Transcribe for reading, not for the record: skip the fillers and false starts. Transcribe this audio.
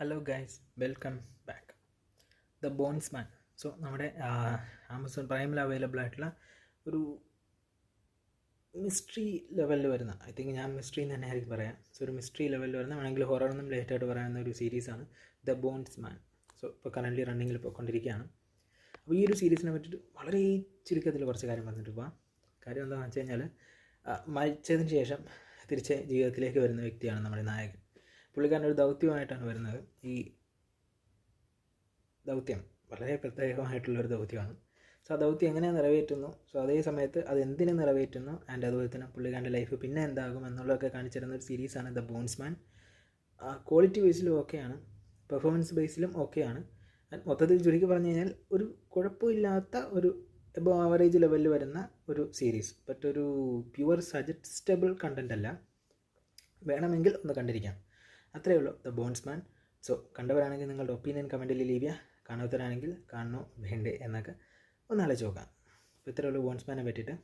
Hello guys, welcome back. The Bondsman. So നമ്മുടെ Amazon പ്രൈമിൽ available ആയിട്ടുള്ള ഒരു മിസ്റ്ററി ലെവലിൽ വരുന്ന, ഐ തിങ്ക് ഞാൻ മിസ്റ്ററി എന്ന് തന്നെ ആയിരിക്കും പറയാം. സോ ഒരു മിസ്റ്ററി ലെവലിൽ വരുന്ന, വേണമെങ്കിൽ ഹൊററൊന്നും ലേറ്റായിട്ട് പറയാവുന്ന ഒരു സീരീസാണ് ദ ബോൺസ്മാൻ. സോ ഇപ്പോൾ കറൻ്റ് റണ്ണിങ്ങിൽ പോയിക്കൊണ്ടിരിക്കുകയാണ്. അപ്പോൾ ഈ ഒരു സീരീസിനെ പറ്റിയിട്ട് വളരെ ചുരുക്കത്തിൽ കുറച്ച് കാര്യം പറഞ്ഞിട്ട് പോകാം. കാര്യം എന്താണെന്ന് വെച്ച് കഴിഞ്ഞാൽ, മരിച്ചതിന് ശേഷം തിരിച്ച് ജീവിതത്തിലേക്ക് വരുന്ന വ്യക്തിയാണ് നമ്മുടെ നായകൻ. പുള്ളിക്കാരൻ ഒരു ദൗത്യമായിട്ടാണ് വരുന്നത്. ഈ ദൗത്യം വളരെ പ്രത്യേകമായിട്ടുള്ളൊരു ദൗത്യമാണ്. സോ ആ ദൗത്യം എങ്ങനെ നിറവേറ്റുന്നു, സോ അതേ സമയത്ത് അത് എന്തിനു നിറവേറ്റുന്നു, ആൻഡ് അതുപോലെ തന്നെ പുള്ളിക്കാരൻ്റെ ലൈഫ് പിന്നെ എന്താകും എന്നുള്ളതൊക്കെ കാണിച്ചിരുന്ന ഒരു സീരീസാണ് ദ ബോൺസ്മാൻ. ക്വാളിറ്റി ബേസിലും ഓക്കെയാണ്, പെർഫോമൻസ് ബേസിലും ഓക്കെയാണ്. മൊത്തത്തിൽ ചുരുക്കി പറഞ്ഞു കഴിഞ്ഞാൽ ഒരു കുഴപ്പമില്ലാത്ത ഒരു എബോ ആവറേജ് ലെവലിൽ വരുന്ന ഒരു സീരീസ്. ബട്ട് ഒരു പ്യുവർ സജസ്റ്റബിൾ കണ്ടൻ്റ് അല്ല. വേണമെങ്കിൽ ഒന്ന് കണ്ടിരിക്കാം, അത്രയേ ഉള്ളൂ ദ ബോൺസ്മാൻ. സോ കണ്ടവരാണെങ്കിൽ നിങ്ങളുടെ ഒപ്പീനിയൻ കമൻറ്റിൽ ലീവ് ചെയ്യുക. കാണാത്തവരാണെങ്കിൽ കാണണോ വേണ്ടേ എന്നൊക്കെ ഒന്ന് ആലോചിച്ച് നോക്കാം. അപ്പോൾ ഇത്രയേ ഉള്ളൂ ബോൺസ്മാനെ പറ്റിയിട്ട്.